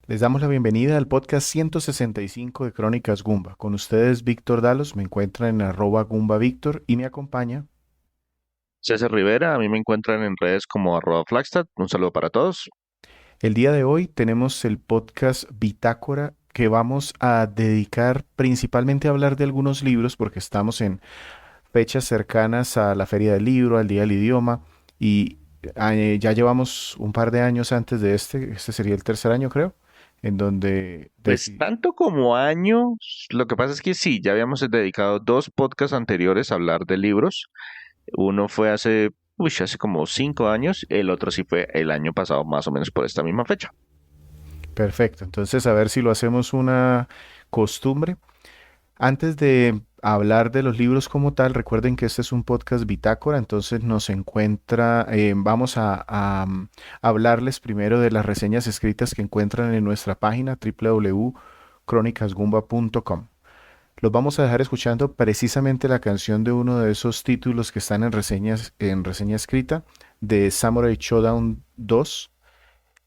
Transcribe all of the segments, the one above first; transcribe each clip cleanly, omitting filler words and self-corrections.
Les damos la bienvenida al podcast 165 de Crónicas Gumba. Con ustedes, Víctor Dalos, me encuentran en @GumbaVictor y me acompaña. César Rivera, a mí me encuentran en redes como @Flagstad. Un saludo para todos. El día de hoy tenemos el podcast Bitácora que vamos a dedicar principalmente a hablar de algunos libros porque estamos en fechas cercanas a la Feria del Libro, al Día del Idioma y ya llevamos un par de años antes de este sería el tercer año creo, en donde Pues tanto como años, lo que pasa es que sí, ya habíamos dedicado dos podcasts anteriores a hablar de libros. Uno fue hace como 5 años, el otro sí fue el año pasado, más o menos por esta misma fecha. Perfecto, entonces a ver si lo hacemos una costumbre. Antes de hablar de los libros como tal, recuerden que este es un podcast bitácora, entonces vamos a hablarles primero de las reseñas escritas que encuentran en nuestra página www.cronicasgumba.com. Los vamos a dejar escuchando precisamente la canción de uno de esos títulos que están en reseña escrita de Samurai Showdown 2.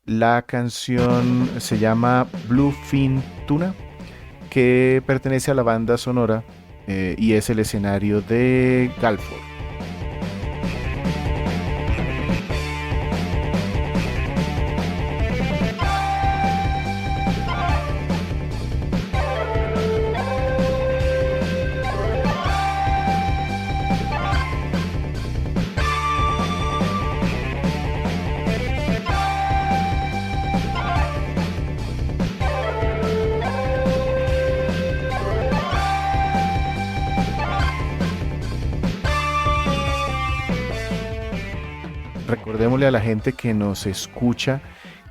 La canción se llama Bluefin Tuna, que pertenece a la banda sonora y es el escenario de Galford. Recordémosle a la gente que nos escucha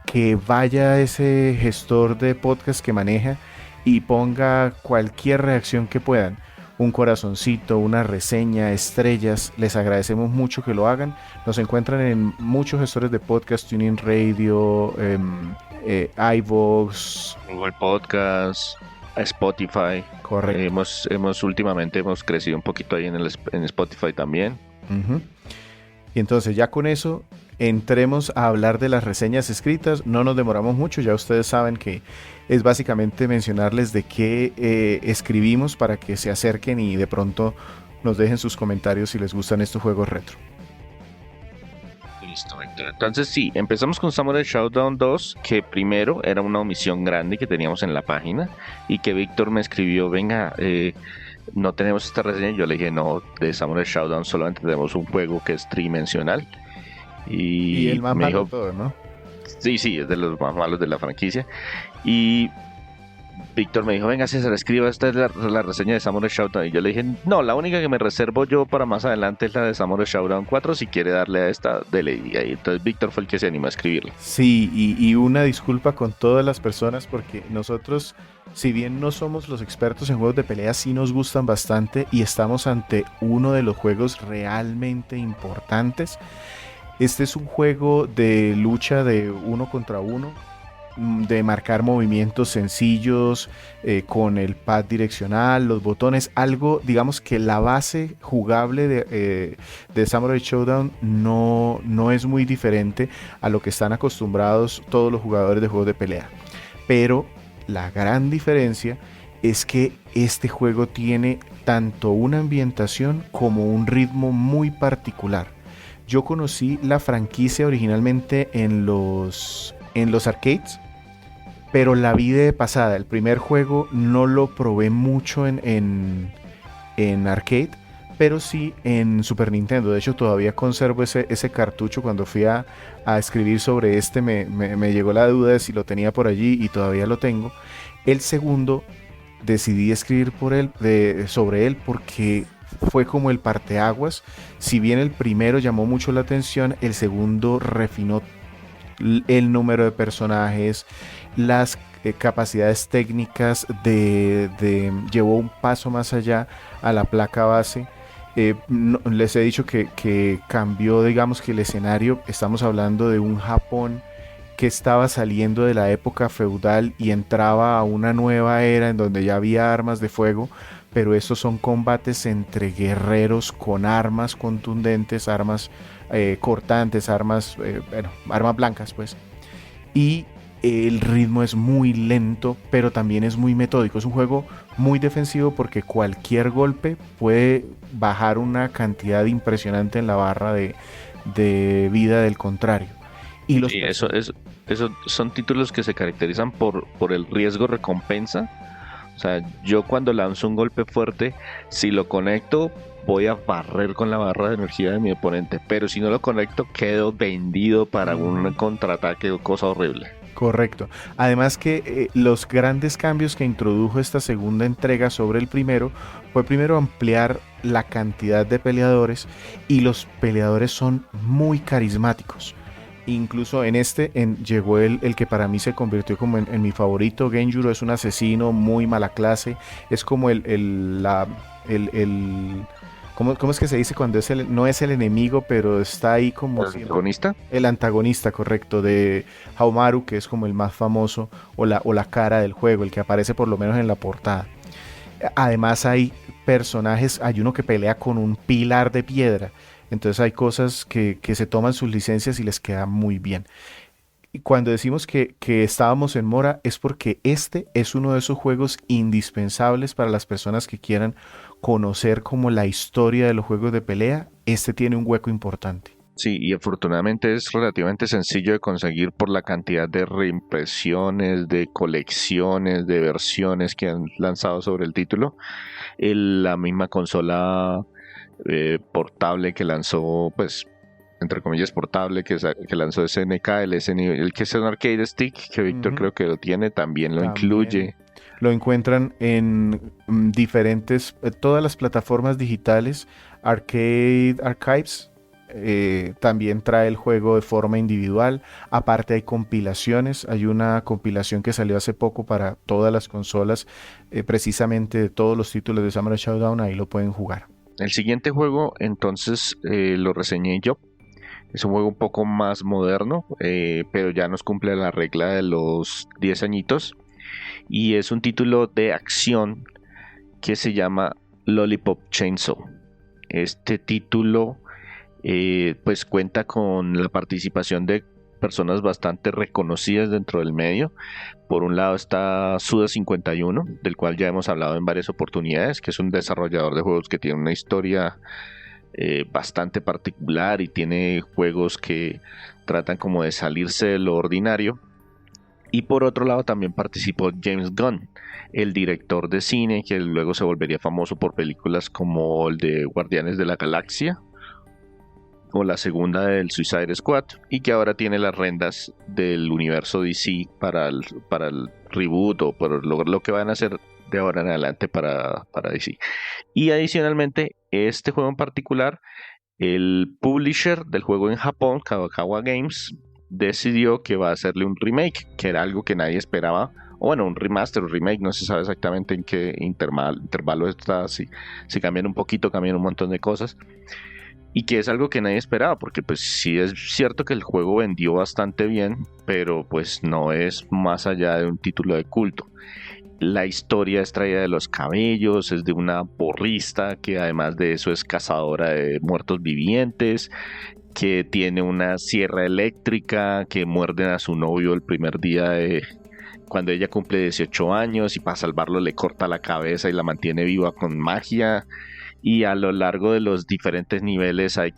que vaya a ese gestor de podcast que maneja y ponga cualquier reacción que puedan. Un corazoncito, una reseña, estrellas. Les agradecemos mucho que lo hagan. Nos encuentran en muchos gestores de podcast, TuneIn Radio, iVoox. Google Podcast, Spotify. Correcto. Últimamente hemos crecido un poquito ahí en Spotify también. Ujú. Y entonces ya con eso entremos a hablar de las reseñas escritas. No nos demoramos mucho, ya ustedes saben que es básicamente mencionarles de qué escribimos para que se acerquen y de pronto nos dejen sus comentarios si les gustan estos juegos retro. Listo, Víctor. Entonces sí, empezamos con Samurai Showdown 2, que primero era una omisión grande que teníamos en la página y que Víctor me escribió, venga, no tenemos esta reseña. Y yo le dije, no, de Samurai Showdown solamente tenemos un juego que es tridimensional. Y el Y más me malo de dijo, todo, ¿no? sí, sí, es de los más malos de la franquicia. Y Víctor me dijo, venga César, escriba, esta es la reseña de Samurai Showdown. Y yo le dije, no, la única que me reservo yo para más adelante es la de Samurai Showdown 4. Si quiere darle a esta, dele. Y ahí, entonces Víctor fue el que se animó a escribirla. Sí, y una disculpa con todas las personas porque nosotros, si bien no somos los expertos en juegos de pelea, sí nos gustan bastante y estamos ante uno de los juegos realmente importantes. Este es un juego de lucha de uno contra uno, de marcar movimientos sencillos con el pad direccional, los botones, algo, digamos que la base jugable de Samurai Showdown no es muy diferente a lo que están acostumbrados todos los jugadores de juegos de pelea. Pero la gran diferencia es que este juego tiene tanto una ambientación como un ritmo muy particular. Yo conocí la franquicia originalmente en los arcades, pero la vi de pasada. El primer juego no lo probé mucho en arcade, pero sí en Super Nintendo. De hecho, todavía conservo ese cartucho. Cuando fui a escribir sobre este, me llegó la duda de si lo tenía por allí y todavía lo tengo. El segundo decidí escribir sobre él porque fue como el parteaguas. Si bien el primero llamó mucho la atención, el segundo refinó el número de personajes, las capacidades técnicas llevó un paso más allá a la placa base. Les he dicho que cambió, digamos que el escenario, estamos hablando de un Japón que estaba saliendo de la época feudal y entraba a una nueva era en donde ya había armas de fuego, pero estos son combates entre guerreros con armas contundentes, armas cortantes, armas blancas, pues. Y El ritmo es muy lento, pero también es muy metódico. Es un juego muy defensivo porque cualquier golpe puede bajar una cantidad impresionante en la barra de vida del contrario. Y los Sí, eso son títulos que se caracterizan por el riesgo recompensa. O sea, yo cuando lanzo un golpe fuerte, si lo conecto, voy a barrer con la barra de energía de mi oponente. Pero si no lo conecto, quedo vendido para un contraataque o cosa horrible. Correcto. Además que los grandes cambios que introdujo esta segunda entrega sobre el primero fue primero ampliar la cantidad de peleadores y los peleadores son muy carismáticos. Incluso en llegó el que para mí se convirtió como en mi favorito. Genjuro es un asesino muy mala clase. Es como el ¿cómo es que se dice cuando no es el enemigo, pero está ahí como ¿El protagonista? el antagonista, correcto, de Haomaru, que es como el más famoso, o la cara del juego, el que aparece por lo menos en la portada. Además hay personajes, hay uno que pelea con un pilar de piedra, entonces hay cosas que se toman sus licencias y les queda muy bien. Y cuando decimos que estábamos en mora es porque este es uno de esos juegos indispensables para las personas que quieran conocer como la historia de los juegos de pelea. Este tiene un hueco importante. Sí, y afortunadamente es relativamente sencillo de conseguir por la cantidad de reimpresiones, de colecciones, de versiones que han lanzado sobre el título. La misma consola portable que lanzó, pues, entre comillas, portable que lanzó SNK, el que es un arcade stick, que Víctor Ujú. creo que lo tiene, también lo También incluye. lo encuentran en diferentes, todas las plataformas digitales. Arcade Archives también trae el juego de forma individual. Aparte hay compilaciones. Hay una compilación que salió hace poco para todas las consolas, precisamente de todos los títulos de Samurai Showdown. Ahí lo pueden jugar. El siguiente juego, entonces, lo reseñé yo. Es un juego un poco más moderno, pero ya nos cumple la regla de los 10 añitos. Y es un título de acción que se llama Lollipop Chainsaw. Este título pues cuenta con la participación de personas bastante reconocidas dentro del medio. Por un lado está Suda51, del cual ya hemos hablado en varias oportunidades, que es un desarrollador de juegos que tiene una historia bastante particular y tiene juegos que tratan como de salirse de lo ordinario. Y por otro lado también participó James Gunn, el director de cine que luego se volvería famoso por películas como el de Guardianes de la Galaxia o la segunda del Suicide Squad y que ahora tiene las rendas del universo DC para el reboot o por lo que van a hacer de ahora en adelante para DC. Y adicionalmente, este juego en particular, el publisher del juego en Japón, Kadokawa Games, decidió que va a hacerle un remake, que era algo que nadie esperaba. O bueno, un remaster o remake, no se sabe exactamente en qué intervalo está, si cambian un poquito, cambian un montón de cosas. Y que es algo que nadie esperaba, porque pues sí es cierto que el juego vendió bastante bien, pero pues no es más allá de un título de culto. La historia es traída de los cabellos, es de una porrista que además de eso es cazadora de muertos vivientes, que tiene una sierra eléctrica, que muerden a su novio el primer día de cuando ella cumple 18 años y para salvarlo le corta la cabeza y la mantiene viva con magia. Y a lo largo de los diferentes niveles hay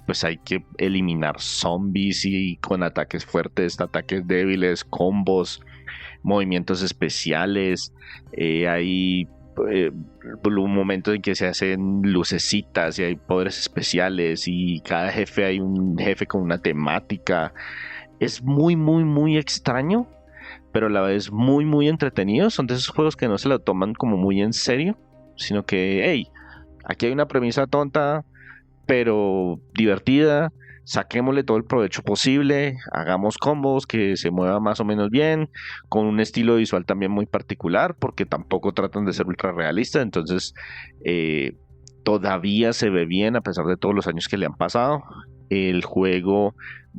que eliminar zombies y con ataques fuertes, ataques débiles, combos, movimientos especiales. Hay eh, un momento en que se hacen lucecitas y hay poderes especiales y cada jefe hay un jefe con una temática. Es muy, muy, muy extraño, pero a la vez muy, muy entretenido. Son de esos juegos que no se lo toman como muy en serio, sino que, hey, aquí hay una premisa tonta, pero divertida. Saquémosle todo el provecho posible, hagamos combos que se muevan más o menos bien, con un estilo visual también muy particular, porque tampoco tratan de ser ultra realistas, entonces eh, todavía se ve bien a pesar de todos los años que le han pasado. El juego,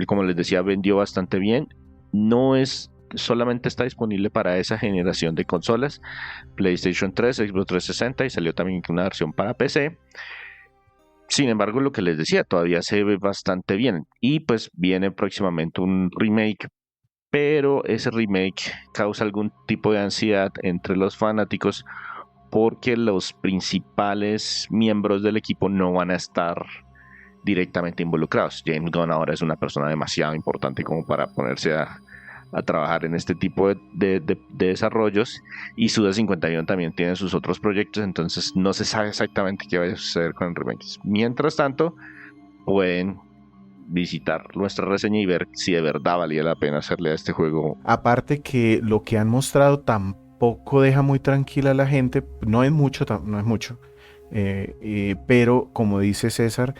como les decía, vendió bastante bien. No es solamente está disponible para esa generación de consolas, PlayStation 3, Xbox 360 y salió también una versión para PC. Sin embargo, lo que les decía, todavía se ve bastante bien. Y pues viene próximamente un remake pero ese remake causa algún tipo de ansiedad entre los fanáticos porque los principales miembros del equipo no van a estar directamente involucrados. James Gunn ahora es una persona demasiado importante como para ponerse a trabajar en este tipo de desarrollos, y Suda51 también tiene sus otros proyectos, entonces no se sabe exactamente qué va a suceder con el remake. Mientras tanto, pueden visitar nuestra reseña y ver si de verdad valía la pena hacerle a este juego. Aparte que lo que han mostrado tampoco deja muy tranquila a la gente, no es mucho, no es mucho, pero como dice César,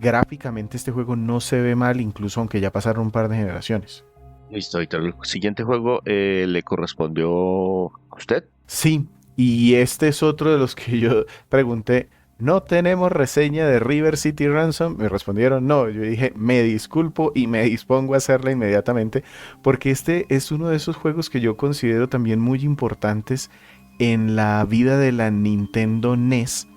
gráficamente este juego no se ve mal, incluso aunque ya pasaron un par de generaciones. Listo, Víctor. El siguiente juego le correspondió a usted. Sí, y este es otro de los que yo pregunté, ¿no tenemos reseña de River City Ransom? Me respondieron no, yo dije, me disculpo y me dispongo a hacerla inmediatamente, porque este es uno de esos juegos que yo considero también muy importantes en la vida de la Nintendo NES.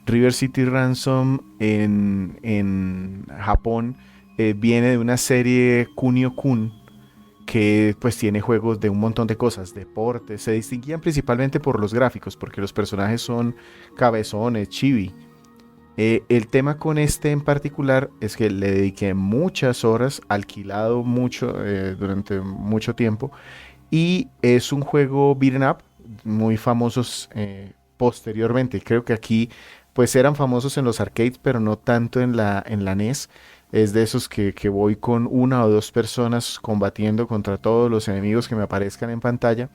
River City Ransom en Japón viene de una serie Kunio-kun, que pues tiene juegos de un montón de cosas, deportes, se distinguían principalmente por los gráficos, porque los personajes son cabezones, chibi. El tema con este en particular es que le dediqué muchas horas, alquilado mucho durante mucho tiempo, y es un juego beat'em up, muy famosos posteriormente. Creo que aquí pues eran famosos en los arcades, pero no tanto en la NES. Es de esos que voy con una o dos personas combatiendo contra todos los enemigos que me aparezcan en pantalla.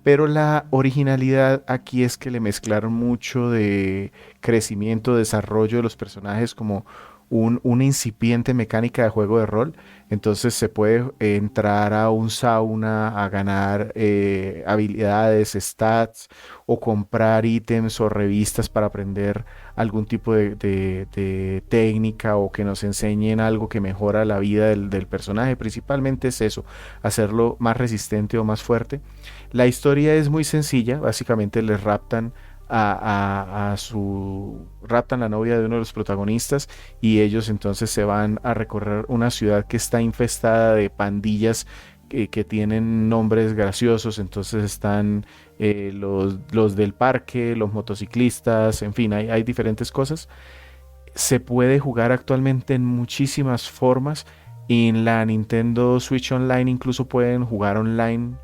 Pero la originalidad aquí es que le mezclaron mucho de crecimiento, desarrollo de los personajes como una incipiente mecánica de juego de rol. Entonces se puede entrar a un sauna a ganar habilidades, stats, o comprar ítems o revistas para aprender algún tipo de técnica, o que nos enseñen algo que mejora la vida del personaje. Principalmente es eso, hacerlo más resistente o más fuerte. La historia es muy sencilla, básicamente les raptan raptan la novia de uno de los protagonistas, y ellos entonces se van a recorrer una ciudad que está infestada de pandillas que tienen nombres graciosos. Entonces están los del parque, los motociclistas, en fin, hay diferentes cosas. Se puede jugar actualmente en muchísimas formas. En la Nintendo Switch Online incluso pueden jugar online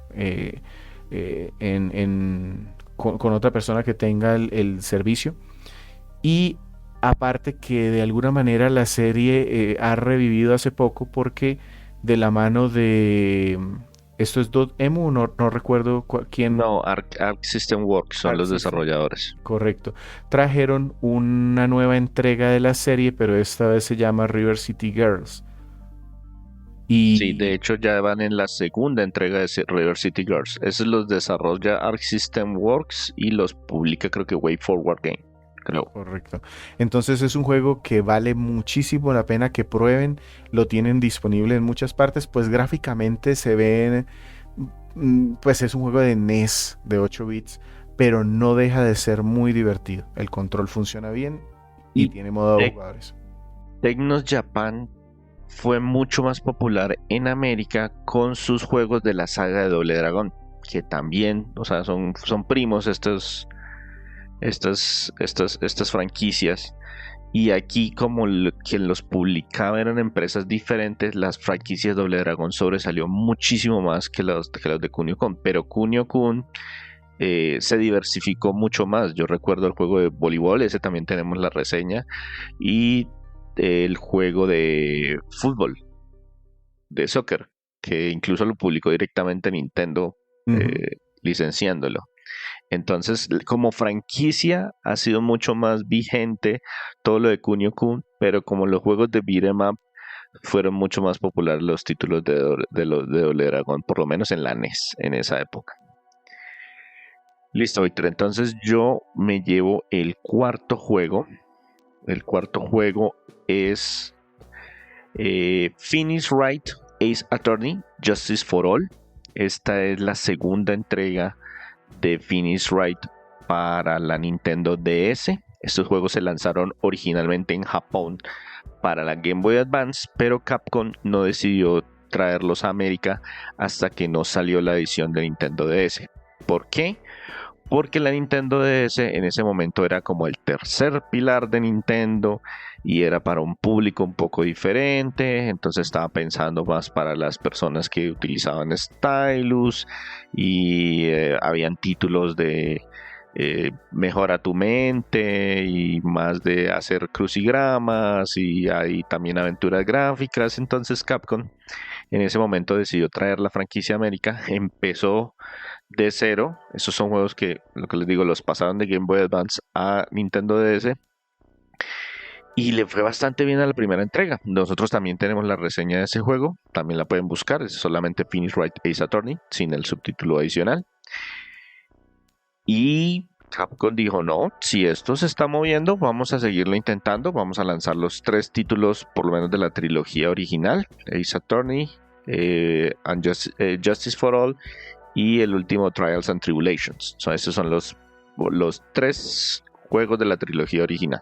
con otra persona que tenga el servicio. Y aparte que de alguna manera la serie ha revivido hace poco, porque de la mano de... Esto es Dotemu, no recuerdo quién. No, Arc System Works son Arc los System, desarrolladores. correcto. Trajeron una nueva entrega de la serie, pero esta vez se llama River City Girls. Sí, de Y hecho ya van en la segunda entrega de River City Girls. Esos los desarrolla Arc System Works y los publica creo que Way Forward Game, creo. correcto. Entonces es un juego que vale muchísimo la pena que prueben. Lo tienen disponible en muchas partes. Pues gráficamente se ven, pues es un juego de NES de 8 bits, pero no deja de ser muy divertido. El control funciona bien y Y tiene modo de Tec- jugadores. Tecnos Japan fue mucho más popular en América con sus juegos de la saga de Doble Dragón, que también, o sea, son primos estas franquicias. Y aquí, como quien los publicaba eran empresas diferentes, las franquicias Doble Dragón sobresalió muchísimo más que los de Kunio-kun. Pero Kunio-kun se diversificó mucho más. Yo recuerdo el juego de voleibol, ese también tenemos la reseña, y el juego de fútbol, de soccer, que incluso lo publicó directamente Nintendo, Ujú. licenciándolo. Entonces, como franquicia ha sido mucho más vigente todo lo de Kunio-kun, pero como los juegos de beat'em up fueron mucho más populares los títulos de Doble Dragón, por lo menos en la NES, en esa época. Listo, Víctor. Entonces yo me llevo el cuarto juego. El cuarto juego es Phoenix Wright Ace Attorney Justice for All. Esta es la segunda entrega de Phoenix Wright para la Nintendo DS. Estos juegos se lanzaron originalmente en Japón para la Game Boy Advance, pero Capcom no decidió traerlos a América hasta que no salió la edición de Nintendo DS. ¿Por qué? Porque la Nintendo DS en ese momento era como el tercer pilar de Nintendo y era para un público un poco diferente, entonces estaba pensando más para las personas que utilizaban stylus y habían títulos de mejora tu mente y más de hacer crucigramas y hay también aventuras gráficas. Entonces Capcom en ese momento decidió traer la franquicia a América, empezó de cero. Esos son juegos que, lo que les digo, los pasaron de Game Boy Advance a Nintendo DS y le fue bastante bien a la primera entrega. Nosotros también tenemos la reseña de ese juego, también la pueden buscar, es solamente Phoenix Wright Ace Attorney, sin el subtítulo adicional. Y Capcom dijo, no, si esto se está moviendo, vamos a seguirlo intentando, vamos a lanzar los 3 títulos, por lo menos de la trilogía original, Ace Attorney, Justice for All y el último Trials and Tribulations. Esos son los 3 juegos de la trilogía original.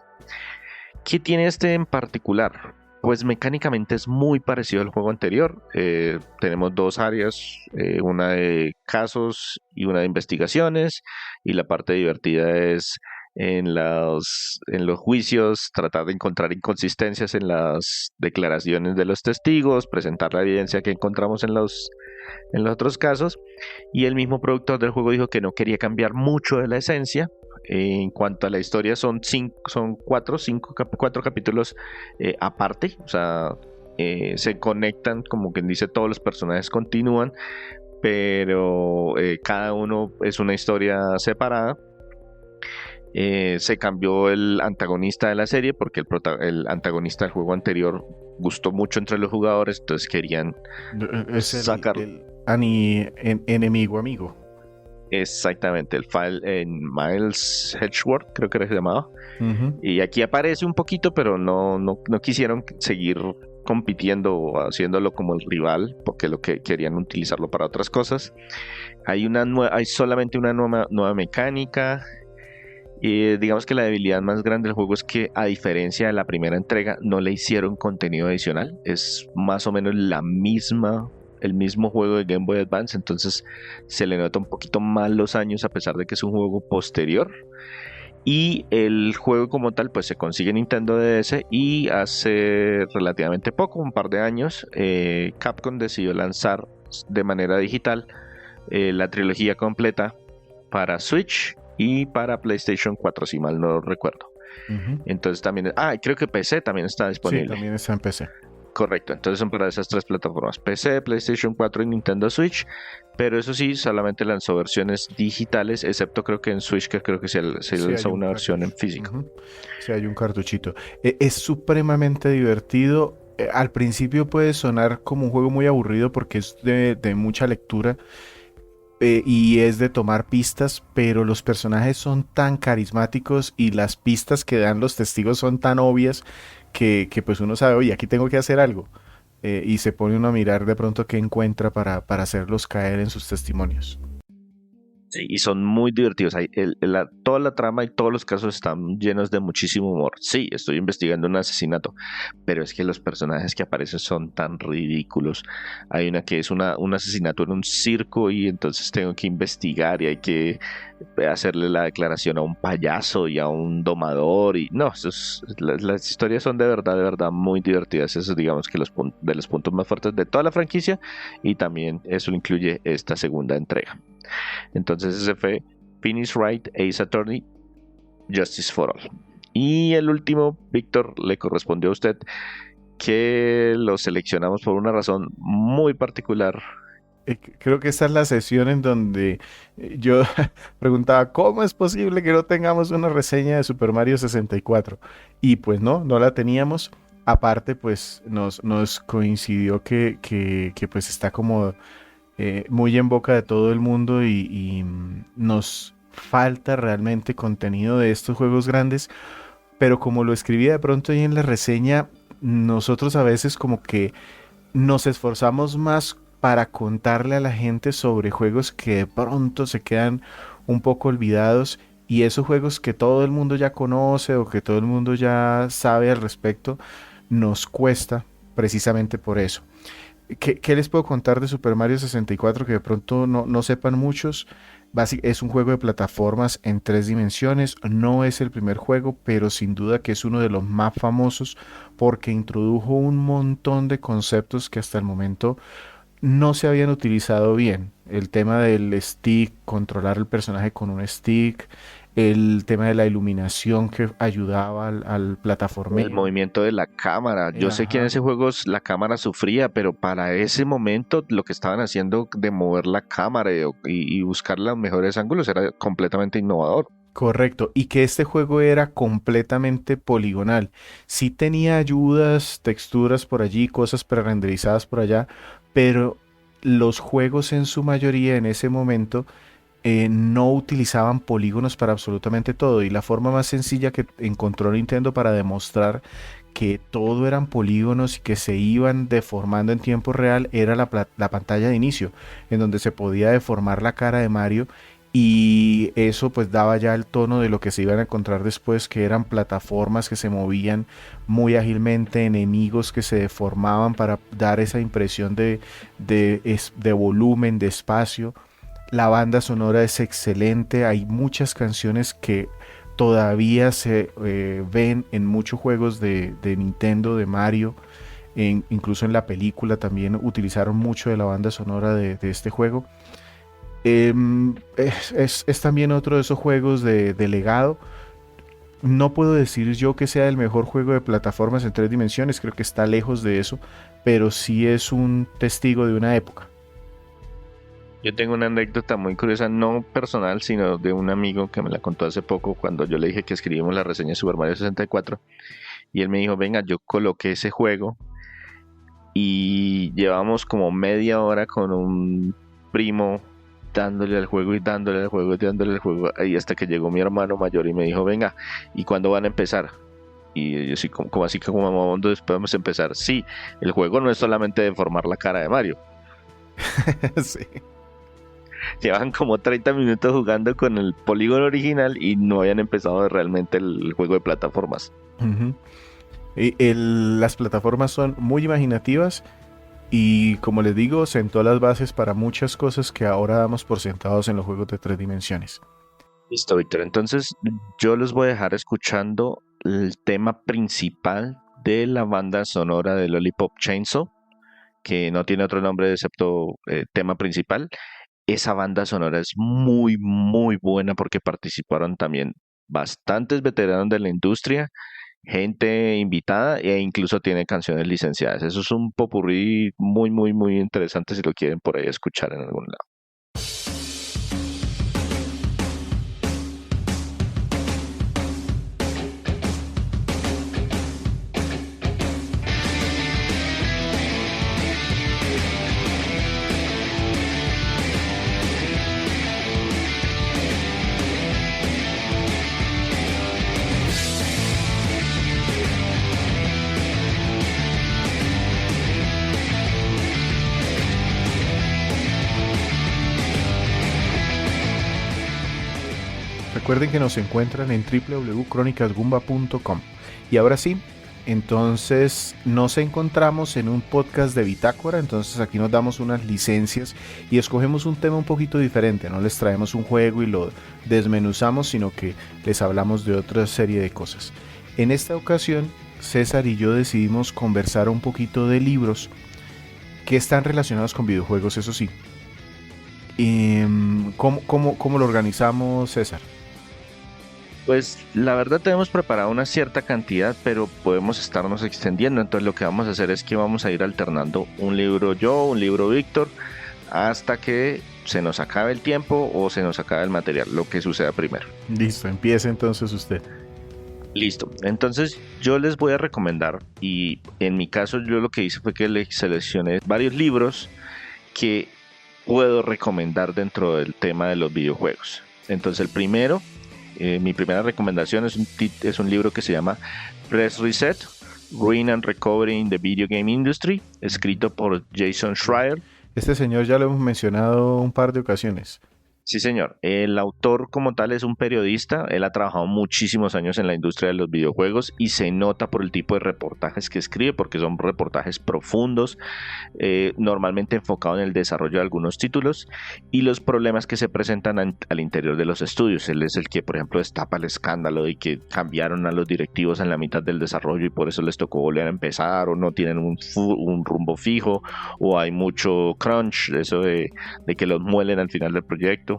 ¿Qué tiene este en particular? Pues mecánicamente es muy parecido al juego anterior. Tenemos 2 áreas, una de casos y una de investigaciones. Y la parte divertida es en los juicios, tratar de encontrar inconsistencias en las declaraciones de los testigos, presentar la evidencia que encontramos en los otros casos. Y el mismo productor del juego dijo que no quería cambiar mucho de la esencia. En cuanto a la historia, son 4 capítulos aparte, o sea, se conectan, como quien dice, todos los personajes continúan, pero cada uno es una historia separada. Se cambió el antagonista de la serie porque el antagonista del juego anterior gustó mucho entre los jugadores, entonces querían Es sacar. enemigo amigo. Exactamente, el file en Miles Hedgeworth, creo que era que se llamaba. Ujú. Y aquí aparece un poquito, pero no quisieron seguir compitiendo o haciéndolo como el rival, porque lo que querían utilizarlo para otras cosas. Hay solamente una nueva mecánica. Y digamos que la debilidad más grande del juego es que, a diferencia de la primera entrega, no le hicieron contenido adicional. Es más o menos el mismo juego de Game Boy Advance, entonces se le nota un poquito más los años a pesar de que es un juego posterior. Y el juego como tal pues se consigue en Nintendo DS y hace relativamente poco, un par de años, Capcom decidió lanzar de manera digital la trilogía completa para Switch y para PlayStation 4, si mal no recuerdo. Ujú. Entonces también, creo que PC también está Sí, disponible. también está en PC. Correcto, entonces son para esas 3 plataformas, PC, PlayStation 4 y Nintendo Switch, pero eso sí, solamente lanzó versiones digitales, excepto creo que en Switch, que creo que se Sí, hay lanzó un una versión en cartucho. físico. Ujú. Sí, hay un cartuchito. Es supremamente divertido. Al principio puede sonar como un juego muy aburrido porque es de mucha lectura, y es de tomar pistas, pero los personajes son tan carismáticos y las pistas que dan los testigos son tan obvias que pues uno sabe, oye, aquí tengo que hacer algo. Y se pone uno a mirar de pronto qué encuentra para hacerlos caer en sus testimonios. Sí, y son muy divertidos. Toda la trama y todos los casos están llenos de muchísimo humor. Sí, estoy investigando un asesinato, pero es que los personajes que aparecen son tan ridículos. Hay una que es un asesinato en un circo y entonces tengo que investigar y hay que hacerle la declaración a un payaso y a un domador. Y no, las historias son de verdad muy divertidas. Eso es, digamos, que de los puntos más fuertes de toda la franquicia y también eso incluye esta segunda entrega. Entonces ese fue Phoenix Wright Ace Attorney, Justice for All. Y el último, Víctor, le correspondió a usted, que lo seleccionamos por una razón muy particular. Creo que esta es la sesión en donde yo preguntaba, ¿cómo es posible que no tengamos una reseña de Super Mario 64? Y pues no la teníamos. Aparte, pues nos coincidió que pues está como muy en boca de todo el mundo y nos falta realmente contenido de estos juegos grandes, pero como lo escribía de pronto ahí en la reseña, nosotros a veces como que nos esforzamos más para contarle a la gente sobre juegos que de pronto se quedan un poco olvidados y esos juegos que todo el mundo ya conoce o que todo el mundo ya sabe al respecto, nos cuesta precisamente por eso. ¿Qué les puedo contar de Super Mario 64 que de pronto no sepan muchos? Es un juego de plataformas en 3 dimensiones. No es el primer juego, pero sin duda que es uno de los más famosos porque introdujo un montón de conceptos que hasta el momento no se habían utilizado bien. El tema del stick, controlar el personaje con un stick, el tema de la iluminación que ayudaba al El plataformeo. movimiento de la cámara. Yo sé que en Ajá. ese juego la cámara sufría, pero para ese momento lo que estaban haciendo de mover la cámara y buscar los mejores ángulos era completamente innovador. Correcto, y que este juego era completamente poligonal. Sí tenía ayudas, texturas por allí, cosas prerenderizadas por allá, pero los juegos en su mayoría en ese momento no utilizaban polígonos para absolutamente todo. Y la forma más sencilla que encontró Nintendo para demostrar que todo eran polígonos y que se iban deformando en tiempo real era la pantalla de inicio, en donde se podía deformar la cara de Mario y eso pues daba ya el tono de lo que se iban a encontrar después, que eran plataformas que se movían muy ágilmente, enemigos que se deformaban para dar esa impresión de volumen, de espacio. La banda sonora es excelente, hay muchas canciones que todavía se ven en muchos juegos de Nintendo, de Mario, incluso en la película también utilizaron mucho de la banda sonora de este juego. Es también otro de esos juegos de legado. No puedo decir yo que sea el mejor juego de plataformas en 3 dimensiones, creo que está lejos de eso, pero sí es un testigo de una época. Yo tengo una anécdota muy curiosa, no personal, sino de un amigo que me la contó hace poco cuando yo le dije que escribimos la reseña de Super Mario 64 y él me dijo, venga, yo coloqué ese juego y llevamos como media hora con un primo dándole al juego y dándole al juego y dándole al juego y hasta que llegó mi hermano mayor y me dijo, venga, ¿y cuándo van a empezar? Y yo así como así que como ¿dónde después vamos a empezar? Sí, el juego no es solamente deformar la cara de Mario. Sí. Llevan como 30 minutos jugando con el polígono original y no habían empezado realmente el juego de plataformas. Ujú. Las plataformas son muy imaginativas y como les digo, sentó las bases para muchas cosas que ahora damos por sentados en los juegos de 3 dimensiones. Listo, Víctor. Entonces yo los voy a dejar escuchando el tema principal de la banda sonora de Lollipop Chainsaw, que no tiene otro nombre excepto tema principal. Esa banda sonora es muy, muy buena porque participaron también bastantes veteranos de la industria, gente invitada e incluso tiene canciones licenciadas. Eso es un popurrí muy, muy, muy interesante si lo quieren por ahí escuchar en algún lado. Recuerden que nos encuentran en www.cronicasgumba.com. Y ahora sí, entonces nos encontramos en un podcast de Bitácora. Entonces aquí nos damos unas licencias y escogemos un tema un poquito diferente. No les traemos un juego y lo desmenuzamos, sino que les hablamos de otra serie de cosas. En esta ocasión, César y yo decidimos conversar un poquito de libros que están relacionados con videojuegos, eso sí. ¿Cómo lo organizamos, César? Pues la verdad tenemos preparado una cierta cantidad, pero podemos estarnos extendiendo. Entonces lo que vamos a hacer es que vamos a ir alternando un libro yo, un libro Víctor, hasta que se nos acabe el tiempo o se nos acabe el material, lo que suceda primero. Listo, empiece entonces usted. Listo. Entonces yo les voy a recomendar, y en mi caso yo lo que hice fue que le seleccioné varios libros que puedo recomendar dentro del tema de los videojuegos. Entonces el primero, mi primera recomendación es un libro que se llama Press Reset, Ruin and Recovery in the Video Game Industry, escrito por Jason Schreier. Este señor ya lo hemos mencionado un par de ocasiones. Sí, señor. El autor como tal es un periodista. Él ha trabajado muchísimos años en la industria de los videojuegos y se nota por el tipo de reportajes que escribe, porque son reportajes profundos, normalmente enfocado en el desarrollo de algunos títulos y los problemas que se presentan al interior de los estudios. Él es el que, por ejemplo, destapa el escándalo de que cambiaron a los directivos en la mitad del desarrollo y por eso les tocó volver a empezar, o no tienen un rumbo fijo, o hay mucho crunch, eso de que los muelen al final del proyecto.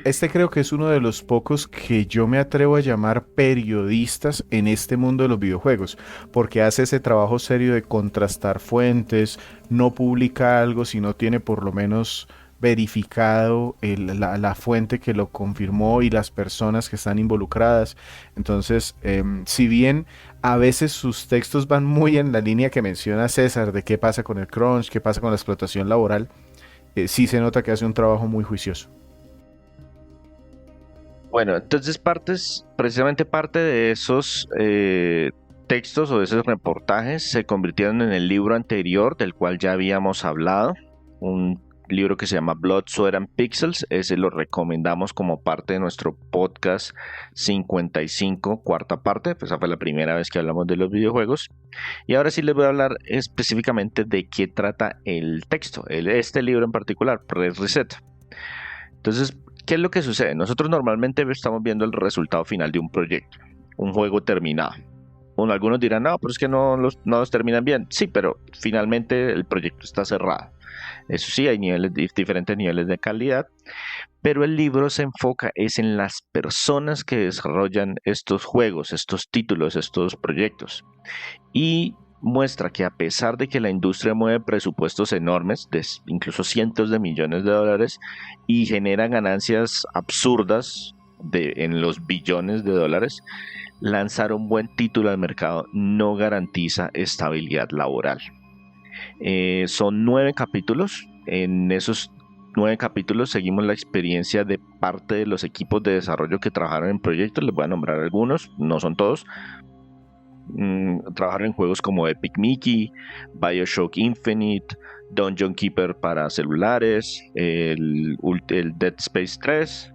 Este creo que es uno de los pocos que yo me atrevo a llamar periodistas en este mundo de los videojuegos, porque hace ese trabajo serio de contrastar fuentes, no publica algo si no tiene por lo menos verificado la fuente que lo confirmó y las personas que están involucradas. Entonces, si bien a veces sus textos van muy en la línea que menciona César de qué pasa con el crunch, qué pasa con la explotación laboral, sí se nota que hace un trabajo muy juicioso. Bueno, entonces precisamente parte de esos textos o de esos reportajes se convirtieron en el libro anterior del cual ya habíamos hablado, un libro que se llama Blood, Sweat and Pixels. Ese lo recomendamos como parte de nuestro podcast 55, cuarta parte, pues esa fue la primera vez que hablamos de los videojuegos. Y ahora sí les voy a hablar específicamente de qué trata el texto, este libro en particular, Press Reset. Entonces, ¿qué es lo que sucede? Nosotros normalmente estamos viendo el resultado final de un proyecto, un juego terminado. Algunos dirán, no, pero es que no los terminan bien. Sí, pero finalmente el proyecto está cerrado. Eso sí, hay diferentes niveles de calidad, pero el libro se enfoca es en las personas que desarrollan estos juegos, estos títulos, estos proyectos. Y muestra que a pesar de que la industria mueve presupuestos enormes, de incluso cientos de millones de dólares, y genera ganancias absurdas en los billones de dólares, lanzar un buen título al mercado no garantiza estabilidad laboral. Son 9 capítulos. En esos 9 capítulos seguimos la experiencia de parte de los equipos de desarrollo que trabajaron en proyectos. Les voy a nombrar algunos, no son todos. Trabajaron en juegos como Epic Mickey, BioShock Infinite, Dungeon Keeper para celulares, el Dead Space 3,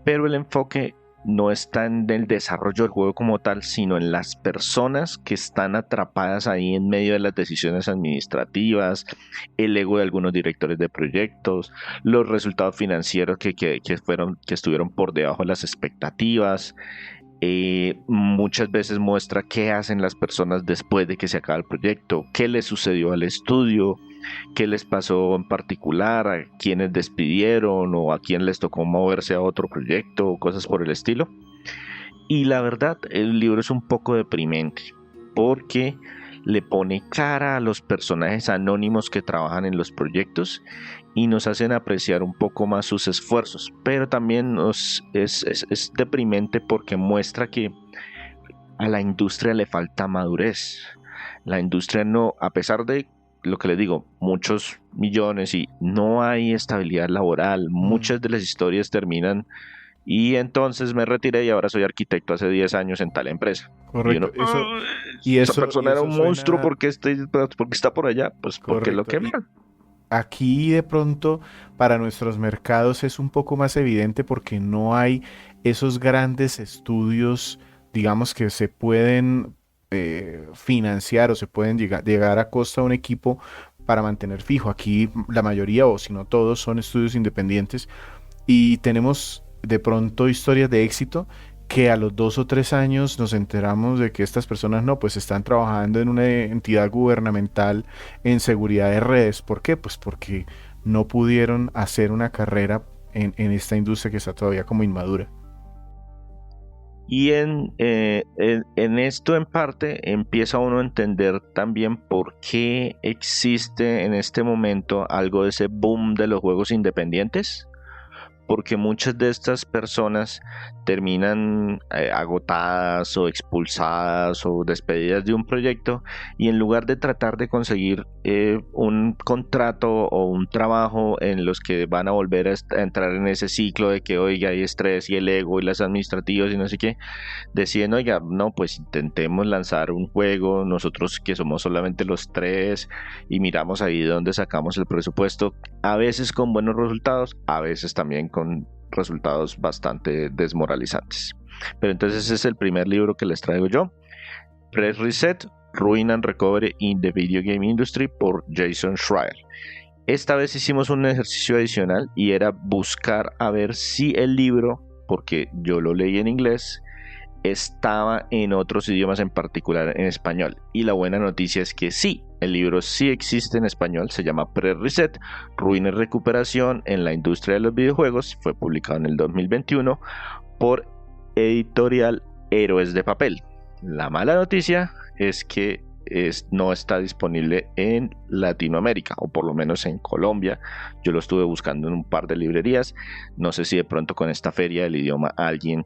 pero el enfoque no está en el desarrollo del juego como tal, sino en las personas que están atrapadas ahí en medio de las decisiones administrativas, el ego de algunos directores de proyectos, los resultados financieros que estuvieron por debajo de las expectativas. Muchas veces muestra qué hacen las personas después de que se acaba el proyecto, qué les sucedió al estudio, qué les pasó en particular, a quiénes despidieron o a quién les tocó moverse a otro proyecto o cosas por el estilo. Y la verdad, el libro es un poco deprimente porque le pone cara a los personajes anónimos que trabajan en los proyectos y nos hacen apreciar un poco más sus esfuerzos, pero también es deprimente porque muestra que a la industria le falta madurez. La industria no, a pesar de lo que les digo, muchos millones y no hay estabilidad laboral, muchas de las historias terminan y entonces me retiré y ahora soy arquitecto hace 10 años en tal empresa. Correcto. Y uno, esa persona era un monstruo, ¿por qué está por allá? Pues porque lo queman. Aquí de pronto para nuestros mercados es un poco más evidente porque no hay esos grandes estudios, digamos, que se pueden financiar o se pueden llegar a costa a un equipo para mantener fijo. Aquí la mayoría, o si no todos, son estudios independientes y tenemos de pronto historias de éxito que a los 2 o 3 años nos enteramos de que estas personas no, pues están trabajando en una entidad gubernamental en seguridad de redes. ¿Por qué? Pues porque no pudieron hacer una carrera en esta industria que está todavía como inmadura. Y en esto en parte empieza uno a entender también por qué existe en este momento algo de ese boom de los juegos independientes, porque muchas de estas personas terminan agotadas o expulsadas o despedidas de un proyecto y en lugar de tratar de conseguir un contrato o un trabajo en los que van a volver a entrar en ese ciclo de que oiga hay estrés y el ego y las administrativas y no sé qué, deciden oiga no pues intentemos lanzar un juego nosotros que somos solamente los tres y miramos ahí de dónde sacamos el presupuesto, a veces con buenos resultados, a veces también con resultados bastante desmoralizantes. Pero entonces ese es el primer libro que les traigo yo. Press Reset, Ruin and Recovery in the Video Game Industry por Jason Schreier. Esta vez hicimos un ejercicio adicional y era buscar a ver si el libro, porque yo lo leí en inglés, estaba en otros idiomas, en particular en español. Y la buena noticia es que sí, el libro sí existe en español, se llama Pre-Reset, Ruina y Recuperación en la Industria de los Videojuegos, fue publicado en el 2021 por Editorial Héroes de Papel. La mala noticia es que no está disponible en Latinoamérica, o por lo menos en Colombia. Yo lo estuve buscando en un par de librerías. No sé si de pronto con esta feria del idioma alguien,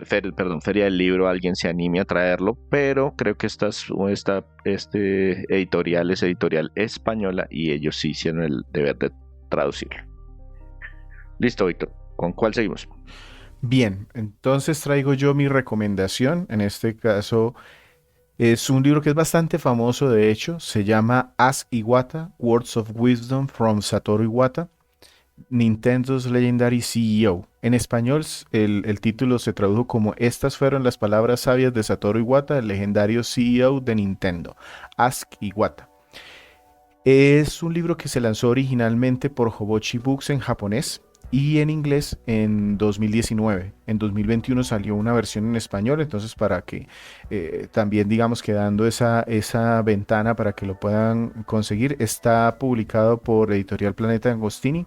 feria del libro, alguien se anime a traerlo, pero creo que este editorial es editorial española y ellos sí hicieron el deber de traducirlo. Listo, Víctor. ¿Con cuál seguimos? Bien, entonces traigo yo mi recomendación. En este caso es un libro que es bastante famoso, de hecho. Se llama Ask Iwata, Words of Wisdom from Satoru Iwata, Nintendo's Legendary CEO. En español, el título se tradujo como Estas fueron las palabras sabias de Satoru Iwata, el legendario CEO de Nintendo. Ask Iwata. Es un libro que se lanzó originalmente por Hobochi Books en japonés y en inglés en 2019. En 2021 salió una versión en español, entonces para que también digamos que dando esa ventana para que lo puedan conseguir, está publicado por Editorial Planeta Agostini.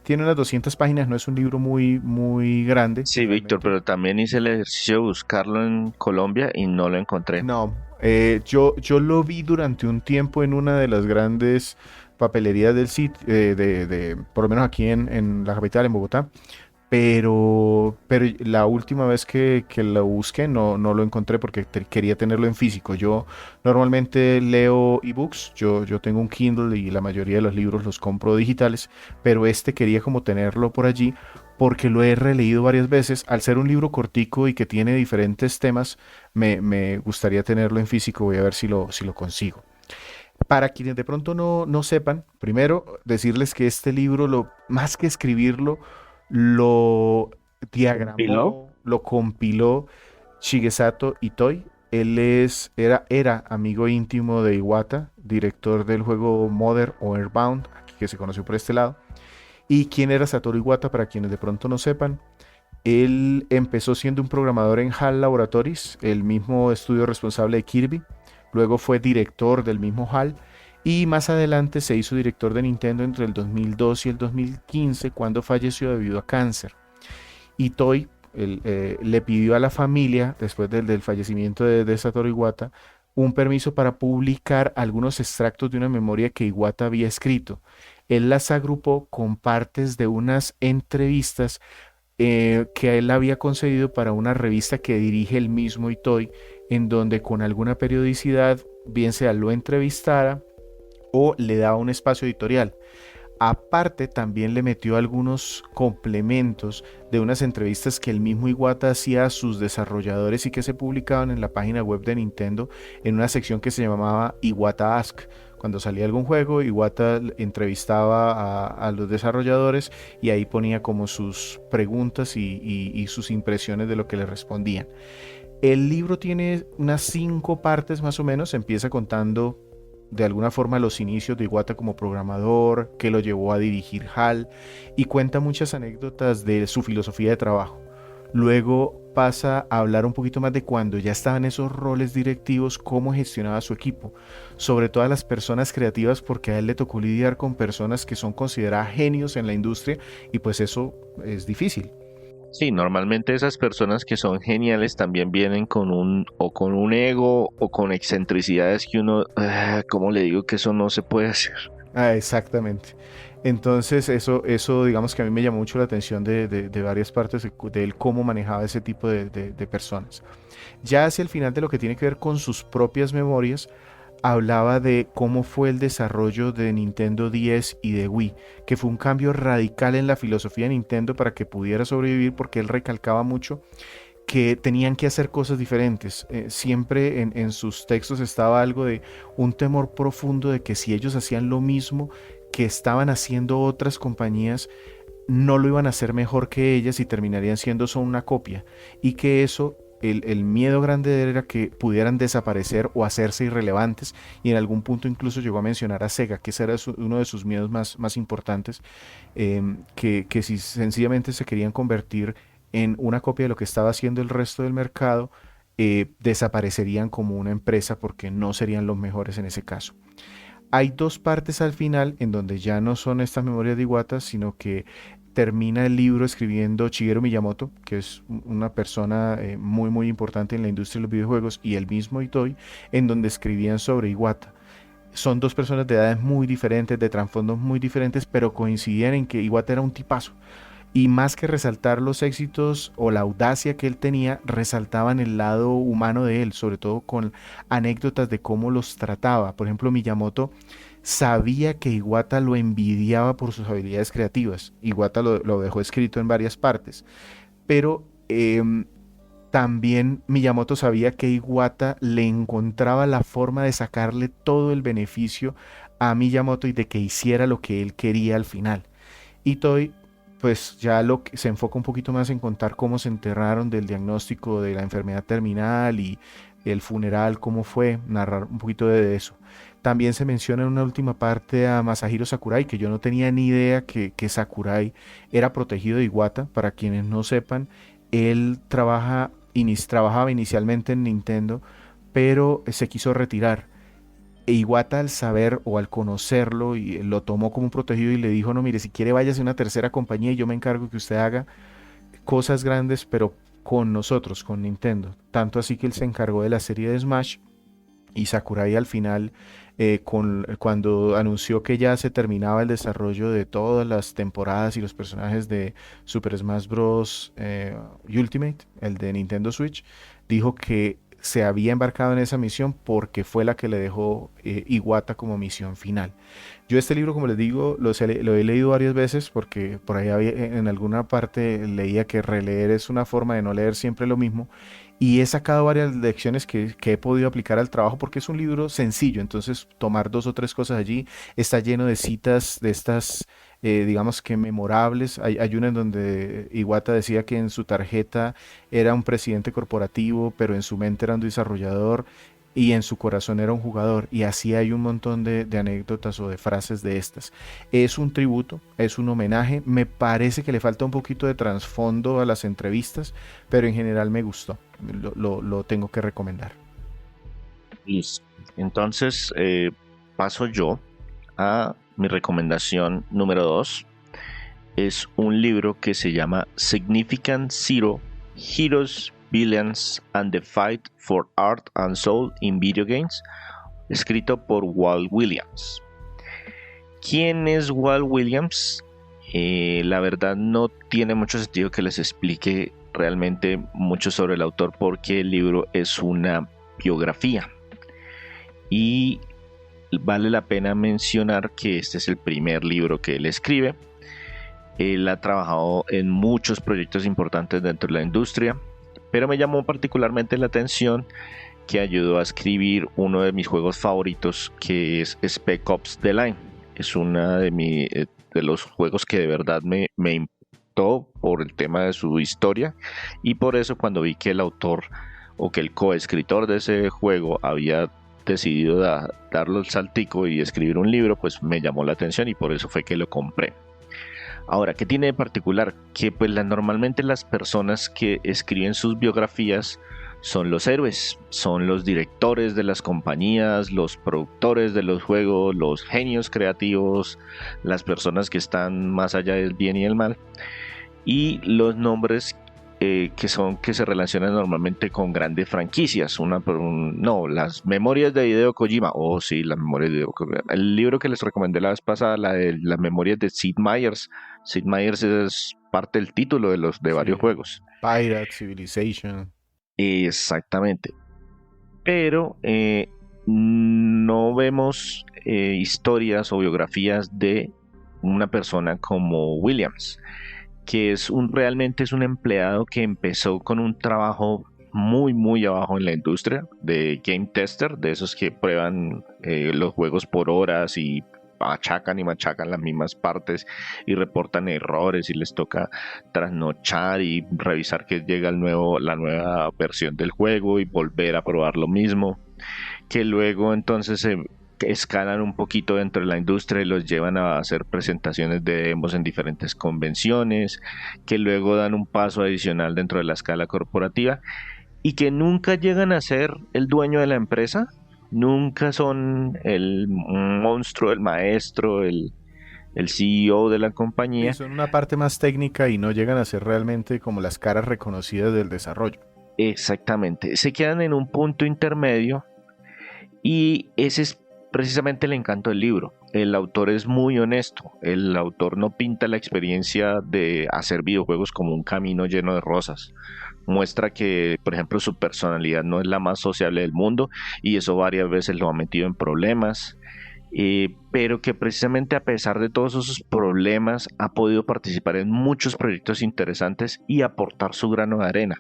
Tiene unas 200 páginas, no es un libro muy grande. Sí, Víctor, pero también hice el ejercicio de buscarlo en Colombia y no lo encontré. No, yo lo vi durante un tiempo en una de las grandes papelerías del sitio, por lo menos aquí en la capital, en Bogotá, pero la última vez que lo busqué no lo encontré porque quería tenerlo en físico. Yo normalmente leo ebooks, yo tengo un Kindle y la mayoría de los libros los compro digitales, pero quería como tenerlo por allí porque lo he releído varias veces. Al ser un libro cortico y que tiene diferentes temas, me gustaría tenerlo en físico. Voy a ver si lo consigo. Para quienes de pronto no sepan, primero decirles que este libro, más que escribirlo, lo ¿Piló? diagramó, lo compiló Shigesato Itoi. Él era amigo íntimo de Iwata, director del juego Mother o Earthbound, aquí que se conoció por este lado. ¿Y quién era Satoru Iwata? Para quienes de pronto no sepan, él empezó siendo un programador en HAL Laboratories, el mismo estudio responsable de Kirby. Luego fue director del mismo HAL y más adelante se hizo director de Nintendo entre el 2002 y el 2015 cuando falleció debido a cáncer. Itoi le pidió a la familia, después del fallecimiento de Satoru Iwata, un permiso para publicar algunos extractos de una memoria que Iwata había escrito. Él las agrupó con partes de unas entrevistas que él había concedido para una revista que dirige el mismo Itoi, en donde con alguna periodicidad, bien sea lo entrevistara o le daba un espacio editorial. Aparte, también le metió algunos complementos de unas entrevistas que el mismo Iwata hacía a sus desarrolladores y que se publicaban en la página web de Nintendo en una sección que se llamaba Iwata Ask. Cuando salía algún juego, Iwata entrevistaba a los desarrolladores y ahí ponía como sus preguntas y sus impresiones de lo que le respondían. El libro tiene unas 5 partes más o menos, empieza contando de alguna forma los inicios de Iwata como programador, que lo llevó a dirigir HAL y cuenta muchas anécdotas de su filosofía de trabajo. Luego pasa a hablar un poquito más de cuando ya estaban esos roles directivos, cómo gestionaba su equipo, sobre todo a las personas creativas porque a él le tocó lidiar con personas que son consideradas genios en la industria y pues eso es difícil. Sí, normalmente esas personas que son geniales también vienen con un ego o con excentricidades que uno, ¿cómo le digo que eso no se puede hacer? Exactamente. Entonces eso digamos que a mí me llamó mucho la atención de varias partes de él, cómo manejaba ese tipo de personas. Ya hacia el final de lo que tiene que ver con sus propias memorias, hablaba de cómo fue el desarrollo de Nintendo 10 y de Wii, que fue un cambio radical en la filosofía de Nintendo para que pudiera sobrevivir, porque él recalcaba mucho que tenían que hacer cosas diferentes. Siempre en sus textos estaba algo de un temor profundo de que si ellos hacían lo mismo que estaban haciendo otras compañías, no lo iban a hacer mejor que ellas y terminarían siendo solo una copia, y que eso, el miedo grande era que pudieran desaparecer o hacerse irrelevantes, y en algún punto incluso llegó a mencionar a Sega, que ese era uno de sus miedos más importantes, que si sencillamente se querían convertir en una copia de lo que estaba haciendo el resto del mercado, desaparecerían como una empresa porque no serían los mejores en ese caso. Hay dos partes al final en donde ya no son estas memorias de Iwata, sino que termina el libro escribiendo Shigeru Miyamoto, que es una persona muy importante en la industria de los videojuegos, y el mismo Itoi, en donde escribían sobre Iwata. Son dos personas de edades muy diferentes, de trasfondos muy diferentes, pero coincidían en que Iwata era un tipazo. Y más que resaltar los éxitos o la audacia que él tenía, resaltaban el lado humano de él, sobre todo con anécdotas de cómo los trataba. Por ejemplo, Miyamoto sabía que Iwata lo envidiaba por sus habilidades creativas. Iwata lo dejó escrito en varias partes. Pero también Miyamoto sabía que Iwata le encontraba la forma de sacarle todo el beneficio a Miyamoto y de que hiciera lo que él quería al final. Y Toy, pues ya lo que se enfoca un poquito más en contar cómo se enterraron del diagnóstico de la enfermedad terminal y el funeral, cómo fue, narrar un poquito de eso. También se menciona en una última parte a Masahiro Sakurai, que yo no tenía ni idea que Sakurai era protegido de Iwata. Para quienes no sepan, él trabajaba inicialmente en Nintendo, pero se quiso retirar. E Iwata, al saber o al conocerlo, y lo tomó como un protegido y le dijo: no, mire, si quiere váyase a una tercera compañía y yo me encargo que usted haga cosas grandes, pero con nosotros, con Nintendo. Tanto así que él se encargó de la serie de Smash, y Sakurai al final, cuando anunció que ya se terminaba el desarrollo de todas las temporadas y los personajes de Super Smash Bros. Ultimate, el de Nintendo Switch, dijo que se había embarcado en esa misión porque fue la que le dejó Iwata como misión final. Yo este libro, como les digo, lo he leído varias veces porque por ahí en alguna parte leía que releer es una forma de no leer siempre lo mismo, y he sacado varias lecciones que he podido aplicar al trabajo porque es un libro sencillo. Entonces tomar dos o tres cosas allí, está lleno de citas de estas, digamos que memorables. Hay una en donde Iwata decía que en su tarjeta era un presidente corporativo, pero en su mente era un desarrollador y en su corazón era un jugador, y así hay un montón de anécdotas o de frases de estas. Es un tributo, es un homenaje. Me parece que le falta un poquito de trasfondo a las entrevistas, pero en general me gustó. Lo tengo que recomendar. Listo. Entonces paso yo a mi recomendación número 2. Es un libro que se llama Significant Zero: Heroes, Villains and the Fight for Art and Soul in Video Games, escrito por Walt Williams. ¿Quién es Walt Williams? La verdad no tiene mucho sentido que les explique realmente mucho sobre el autor, porque el libro es una biografía y vale la pena mencionar que este es el primer libro que él escribe. Él ha trabajado en muchos proyectos importantes dentro de la industria, pero me llamó particularmente la atención que ayudó a escribir uno de mis juegos favoritos, que es Spec Ops: The Line. Es uno de los juegos que de verdad me impactó por el tema de su historia, y por eso cuando vi que el autor o que el coescritor de ese juego había decidido darle el saltico y escribir un libro, pues me llamó la atención y por eso fue que lo compré. Ahora, ¿qué tiene de particular? Que pues normalmente las personas que escriben sus biografías son los héroes, son los directores de las compañías, los productores de los juegos, los genios creativos, las personas que están más allá del bien y el mal, y los nombres que se relacionan normalmente con grandes franquicias. Las memorias de Hideo Kojima. Sí, las memorias de Hideo Kojima. El libro que les recomendé la vez pasada, la de las memorias de Sid Meier's. Sid Meier's es parte del título de varios juegos. Pirate, Civilization. Exactamente. Pero no vemos historias o biografías de una persona como Williams, que realmente es un empleado que empezó con un trabajo muy abajo en la industria de game tester, de esos que prueban los juegos por horas y machacan y machacan las mismas partes y reportan errores y les toca trasnochar y revisar que llega la nueva versión del juego y volver a probar lo mismo, que luego entonces se escalan un poquito dentro de la industria y los llevan a hacer presentaciones de demos en diferentes convenciones, que luego dan un paso adicional dentro de la escala corporativa y que nunca llegan a ser el dueño de la empresa, nunca son el monstruo, el maestro, el CEO de la Sí, compañía. son una parte más técnica y no llegan a ser realmente como las caras reconocidas del desarrollo. Exactamente, se quedan en un punto intermedio y ese es precisamente el encanto del libro. El autor es muy honesto, el autor no pinta la experiencia de hacer videojuegos como un camino lleno de rosas. Muestra que, por ejemplo, su personalidad no es la más sociable del mundo y eso varias veces lo ha metido en problemas, pero que precisamente a pesar de todos esos problemas ha podido participar en muchos proyectos interesantes y aportar su grano de arena,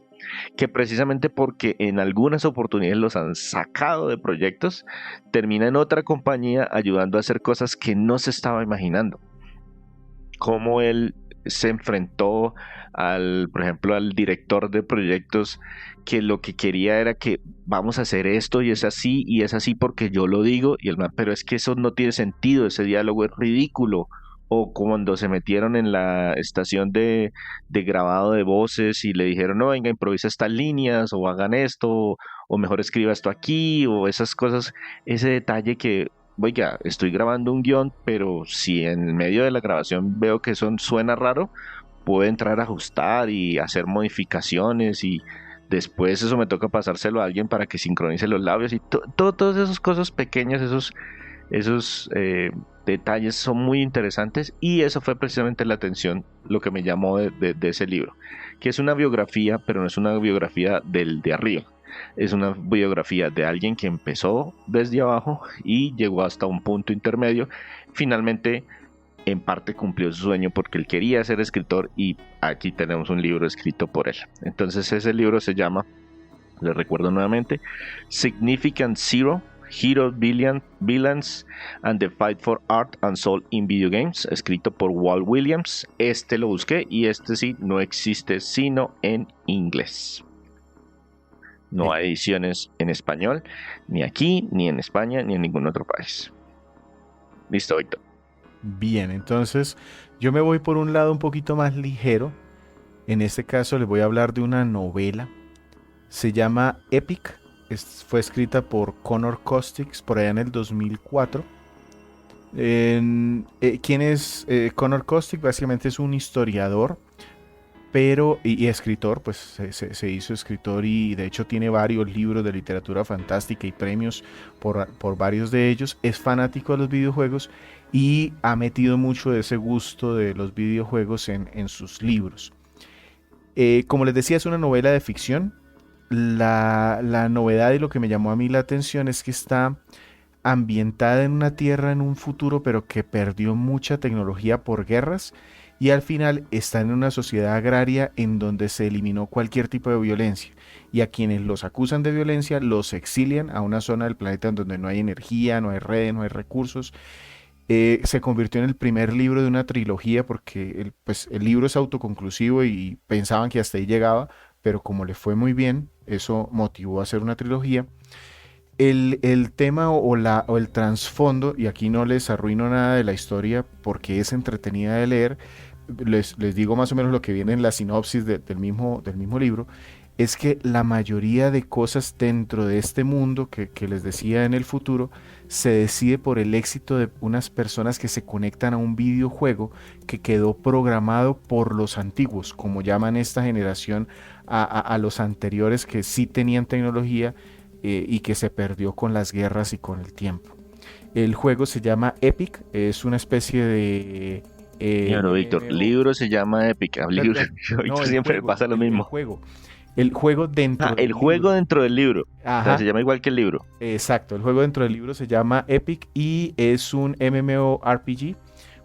que precisamente porque en algunas oportunidades los han sacado de proyectos, termina en otra compañía ayudando a hacer cosas que no se estaba imaginando, como él se enfrentó por ejemplo, al director de proyectos que lo que quería era que vamos a hacer esto y es así porque yo lo digo y el man, pero es que eso no tiene sentido, ese diálogo es ridículo. O cuando se metieron en la estación de grabado de voces y le dijeron, no, venga, improvisa estas líneas o hagan esto o mejor escriba esto aquí o esas cosas, ese detalle que oiga, estoy grabando un guión, pero si en medio de la grabación veo que eso suena raro, puedo entrar a ajustar y hacer modificaciones y después eso me toca pasárselo a alguien para que sincronice los labios y todas esas cosas pequeñas, esos detalles son muy interesantes y eso fue precisamente la atención, lo que me llamó de ese libro, que es una biografía, pero no es una biografía del de arriba. Es una biografía de alguien que empezó desde abajo y llegó hasta un punto intermedio. Finalmente, en parte cumplió su sueño porque él quería ser escritor y aquí tenemos un libro escrito por él. Entonces ese libro se llama, les recuerdo nuevamente, Significant Zero, Heroes, Villains and the Fight for Art and Soul in Video Games, escrito por Walt Williams. Este lo busqué y este sí no existe sino en inglés. No hay ediciones en español, ni aquí, ni en España, ni en ningún otro país. Listo, Víctor. Bien, entonces yo me voy por un lado un poquito más ligero. En este caso les voy a hablar de una novela. Se llama Epic. Fue escrita por Connor Costics por allá en el 2004. ¿Quién es Connor Costics? Básicamente es un historiador y escritor, pues se hizo escritor y de hecho tiene varios libros de literatura fantástica y premios por varios de ellos. Es fanático de los videojuegos y ha metido mucho de ese gusto de los videojuegos en sus libros. Como les decía, es una novela de ficción. La novedad y lo que me llamó a mí la atención es que está ambientada en una tierra en un futuro, pero que perdió mucha tecnología por guerras y al final está en una sociedad agraria en donde se eliminó cualquier tipo de violencia y a quienes los acusan de violencia los exilian a una zona del planeta en donde no hay energía, no hay redes, no hay recursos. Se convirtió en el primer libro de una trilogía porque el libro es autoconclusivo y pensaban que hasta ahí llegaba, pero como le fue muy bien, eso motivó a hacer una trilogía. El tema o el trasfondo, y aquí no les arruino nada de la historia porque es entretenida de leer, les digo más o menos lo que viene en la sinopsis del mismo libro, es que la mayoría de cosas dentro de este mundo que les decía en el futuro se decide por el éxito de unas personas que se conectan a un videojuego que quedó programado por los antiguos, como llaman esta generación a los anteriores que sí tenían tecnología y que se perdió con las guerras y con el tiempo. El juego se llama Epic, es una especie de... Claro, Víctor, libro se llama Epic. Libro, no, siempre juego, pasa lo mismo. El juego dentro del el juego libro. dentro del libro. Ajá. O sea, se llama igual que el libro. Exacto, el juego dentro del libro se llama Epic y es un MMORPG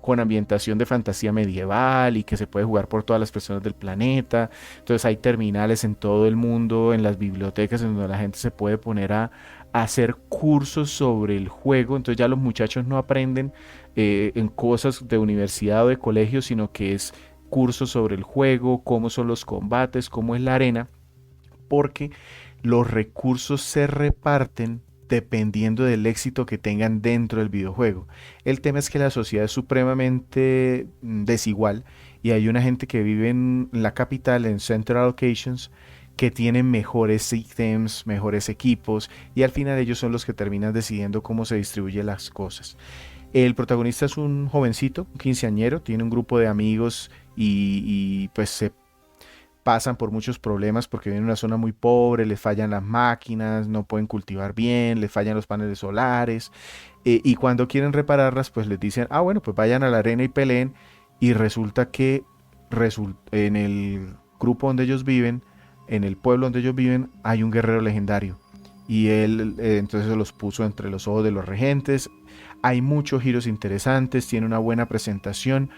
con ambientación de fantasía medieval y que se puede jugar por todas las personas del planeta. Entonces hay terminales en todo el mundo, en las bibliotecas en donde la gente se puede poner a hacer cursos sobre el juego. Entonces ya los muchachos no aprenden en cosas de universidad o de colegio, sino que es cursos sobre el juego, cómo son los combates, cómo es la arena, porque los recursos se reparten dependiendo del éxito que tengan dentro del videojuego. El tema es que la sociedad es supremamente desigual y hay una gente que vive en la capital, en Central Locations, que tienen mejores ítems, mejores equipos y al final ellos son los que terminan decidiendo cómo se distribuyen las cosas. El protagonista es un jovencito, un quinceañero, tiene un grupo de amigos y pues se pasan por muchos problemas porque viven en una zona muy pobre, les fallan las máquinas, no pueden cultivar bien, les fallan los paneles solares, y cuando quieren repararlas, pues les dicen, ah, bueno, pues vayan a la arena y peleen, y resulta que en el grupo donde ellos viven, en el pueblo donde ellos viven, hay un guerrero legendario, y él entonces los puso entre los ojos de los regentes. Hay muchos giros interesantes, tiene una buena presentación,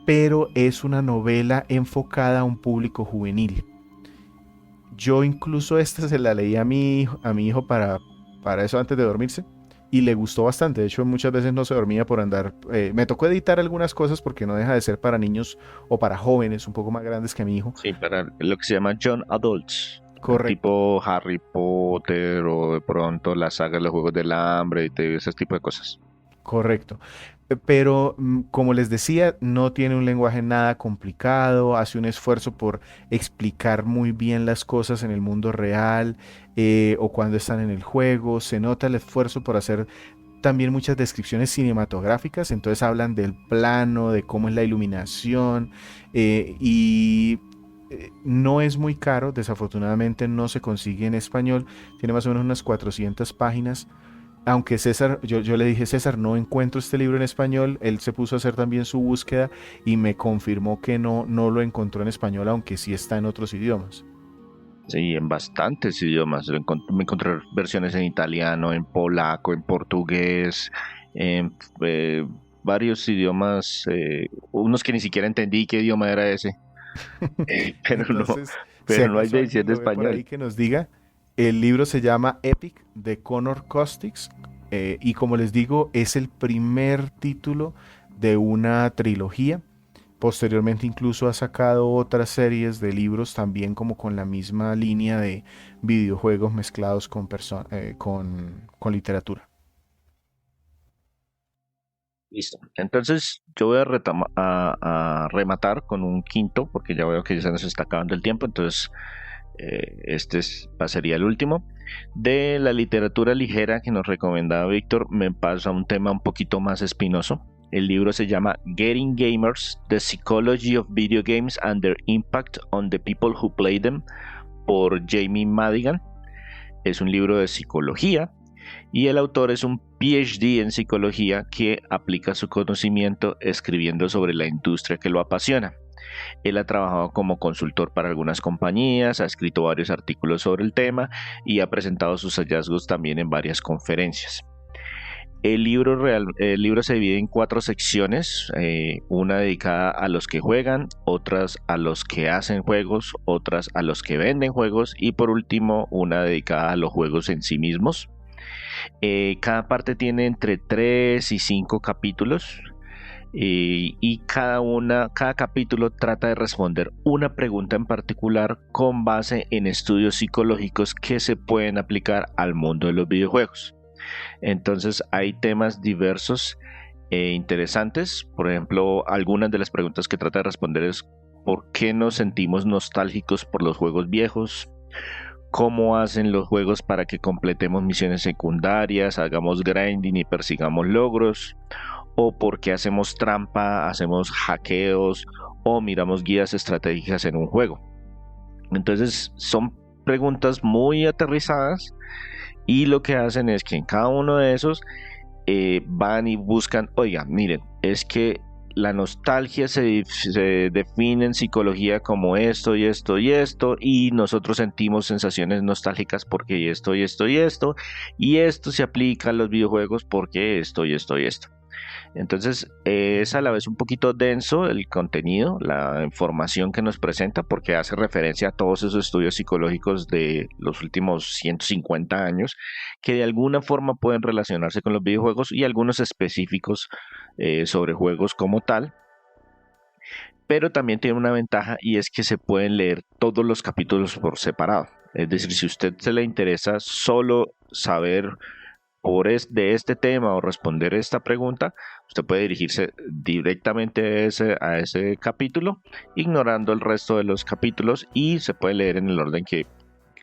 pero es una novela enfocada a un público juvenil. Yo incluso esta se la leí a mi hijo para eso antes de dormirse y le gustó bastante. De hecho, muchas veces no se dormía por andar. Me tocó editar algunas cosas porque no deja de ser para niños o para jóvenes un poco más grandes que mi hijo. Sí, para lo que se llama Young Adults. Correcto. Tipo Harry Potter o de pronto la saga de los Juegos del Hambre y ese tipo de cosas. Correcto. Pero como les decía, no tiene un lenguaje nada complicado, hace un esfuerzo por explicar muy bien las cosas en el mundo real, o cuando están en el juego. Se nota el esfuerzo por hacer también muchas descripciones cinematográficas, entonces hablan del plano, de cómo es la iluminación, y no es muy caro, desafortunadamente no se consigue en español, tiene más o menos unas 400 páginas. Aunque César, yo le dije, César, no encuentro este libro en español, él se puso a hacer también su búsqueda y me confirmó que no lo encontró en español, aunque sí está en otros idiomas. Sí, en bastantes idiomas. Me encontré versiones en italiano, en polaco, en portugués, en varios idiomas, unos que ni siquiera entendí qué idioma era ese, pero no, Entonces, si pero no hay acaso edición alguien de lo ve por ahí español. que nos diga, el libro se llama Epic de Connor Costics, y como les digo, es el primer título de una trilogía. Posteriormente incluso ha sacado otras series de libros también como con la misma línea de videojuegos mezclados con literatura. Listo. Entonces yo voy a rematar con un quinto, porque ya veo que ya se nos está acabando el tiempo, entonces sería el último. De la literatura ligera que nos recomendaba Víctor, me pasa un tema un poquito más espinoso. El libro se llama Getting Gamers: The Psychology of Video Games and Their Impact on the People Who Play Them, por Jamie Madigan. Es un libro de psicología y el autor es un PhD en psicología que aplica su conocimiento escribiendo sobre la industria que lo apasiona. Él ha trabajado como consultor para algunas compañías, ha escrito varios artículos sobre el tema y ha presentado sus hallazgos también en varias conferencias. El libro se divide en 4 secciones, una dedicada a los que juegan, otras a los que hacen juegos, otras a los que venden juegos y por último una dedicada a los juegos en sí mismos. Cada parte tiene entre 3 y 5 capítulos, y cada capítulo trata de responder una pregunta en particular con base en estudios psicológicos que se pueden aplicar al mundo de los videojuegos. Entonces hay temas diversos e interesantes. Por ejemplo, algunas de las preguntas que trata de responder es: ¿por qué nos sentimos nostálgicos por los juegos viejos? ¿Cómo hacen los juegos para que completemos misiones secundarias, hagamos grinding y persigamos logros? ¿O por qué hacemos trampa, hacemos hackeos o miramos guías estratégicas en un juego? Entonces son preguntas muy aterrizadas y lo que hacen es que en cada uno de esos van y buscan, oigan, miren, es que la nostalgia se define en psicología como esto y esto y esto, y nosotros sentimos sensaciones nostálgicas porque esto y esto y esto, y esto se aplica a los videojuegos porque esto y esto y esto. Entonces, es a la vez un poquito denso el contenido, la información que nos presenta, porque hace referencia a todos esos estudios psicológicos de los últimos 150 años, que de alguna forma pueden relacionarse con los videojuegos y algunos específicos sobre juegos como tal. Pero también tiene una ventaja y es que se pueden leer todos los capítulos por separado. Es decir, si a usted se le interesa solo saber de este tema o responder esta pregunta, usted puede dirigirse directamente a ese capítulo, ignorando el resto de los capítulos, y se puede leer en el orden que,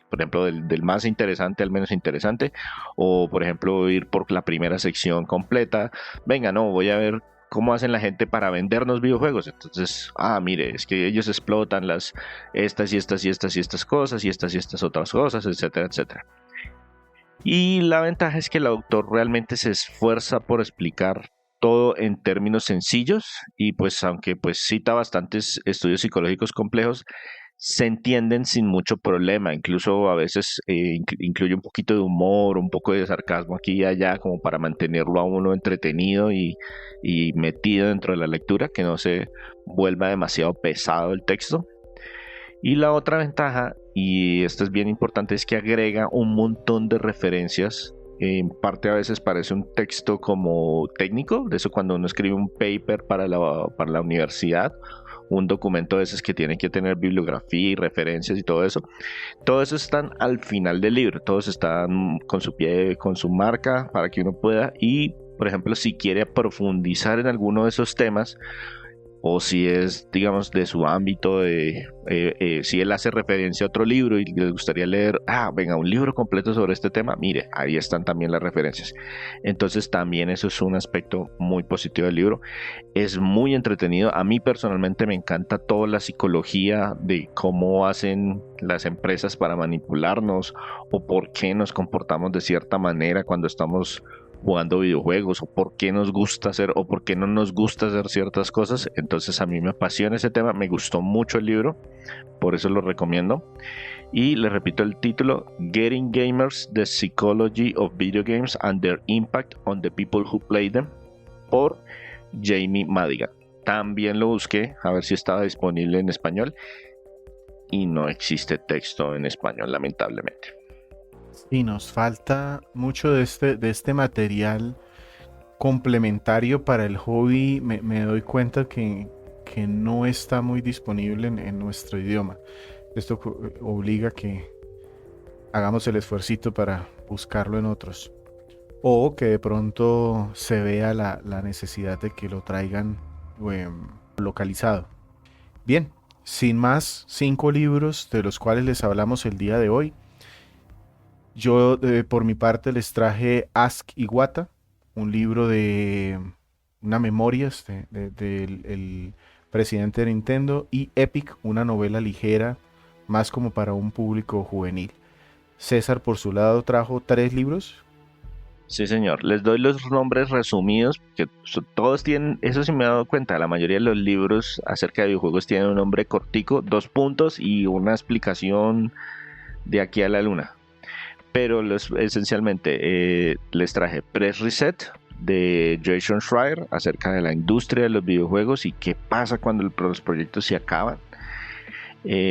por ejemplo, del más interesante al menos interesante, o por ejemplo ir por la primera sección completa. Venga, no, voy a ver cómo hacen la gente para vendernos videojuegos. Entonces, mire, es que ellos explotan estas y estas y estas y estas cosas y estas otras cosas, etcétera, etcétera. Y la ventaja es que el autor realmente se esfuerza por explicar todo en términos sencillos, y pues aunque pues cita bastantes estudios psicológicos complejos, se entienden sin mucho problema. Incluso a veces incluye un poquito de humor, un poco de sarcasmo aquí y allá, como para mantenerlo a uno entretenido y metido dentro de la lectura, que no se vuelva demasiado pesado el texto. Y la otra ventaja, y esto es bien importante, es que agrega un montón de referencias. En parte a veces parece un texto como técnico, de eso cuando uno escribe un paper para la universidad, un documento de esos que tiene que tener bibliografía y referencias y todo eso. Todo eso están al final del libro, todos están con su pie, con su marca, para que uno pueda, y por ejemplo, si quiere profundizar en alguno de esos temas, o si es, digamos, de su ámbito, si él hace referencia a otro libro y le gustaría leer, venga, un libro completo sobre este tema, mire, ahí están también las referencias. Entonces también eso es un aspecto muy positivo del libro. Es muy entretenido. A mí personalmente me encanta toda la psicología de cómo hacen las empresas para manipularnos, o por qué nos comportamos de cierta manera cuando estamos jugando videojuegos, o por qué nos gusta hacer o por qué no nos gusta hacer ciertas cosas. Entonces a mí me apasiona ese tema, me gustó mucho el libro, por eso lo recomiendo. Y les repito el título: Getting Gamers: The Psychology of Video Games and Their Impact on the People Who Play Them, por Jamie Madigan. También lo busqué a ver si estaba disponible en español, y no existe texto en español, lamentablemente. Y nos falta mucho de este material complementario para el hobby. Me doy cuenta que no está muy disponible en nuestro idioma. Esto obliga a que hagamos el esfuercito para buscarlo en otros, o que de pronto se vea la necesidad de que lo traigan localizado. Bien, sin más, 5 libros de los cuales les hablamos el día de hoy. Yo por mi parte les traje Ask Iwata, un libro de una memoria del el presidente de Nintendo, y Epic, una novela ligera más como para un público juvenil. César por su lado trajo 3 libros. Sí, señor. Les doy los nombres resumidos, que todos tienen, eso sí me he dado cuenta, la mayoría de los libros acerca de videojuegos tienen un nombre cortico, 2 puntos y una explicación de aquí a la luna. Pero esencialmente les traje Press Reset de Jason Schreier, acerca de la industria de los videojuegos y qué pasa cuando los proyectos se acaban.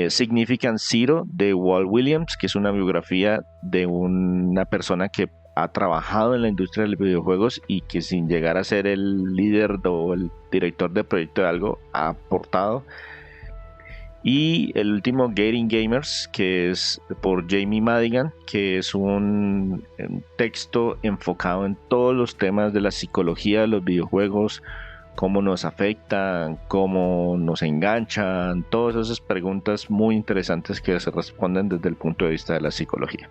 Significant Zero de Walt Williams, que es una biografía de una persona que ha trabajado en la industria de los videojuegos y que sin llegar a ser el líder o el director de proyecto de algo, ha aportado. Y el último, Getting Gamers, que es por Jamie Madigan, que es un texto enfocado en todos los temas de la psicología de los videojuegos, cómo nos afectan, cómo nos enganchan, todas esas preguntas muy interesantes que se responden desde el punto de vista de la psicología.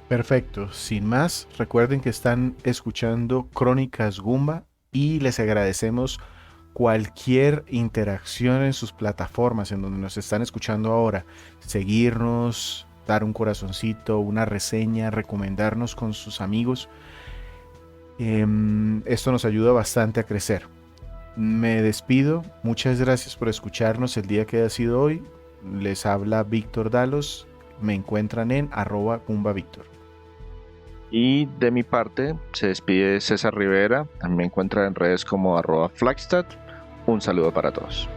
Perfecto, sin más, recuerden que están escuchando Crónicas Goomba y les agradecemos cualquier interacción en sus plataformas en donde nos están escuchando ahora. Seguirnos, dar un corazoncito, una reseña, recomendarnos con sus amigos. Esto nos ayuda bastante a crecer. Me despido, muchas gracias por escucharnos el día que ha sido hoy. Les habla Víctor Dalos, me encuentran en @GoombaVictor. Y de mi parte, se despide César Rivera. También me encuentra en redes como @Flagstad. Un saludo para todos.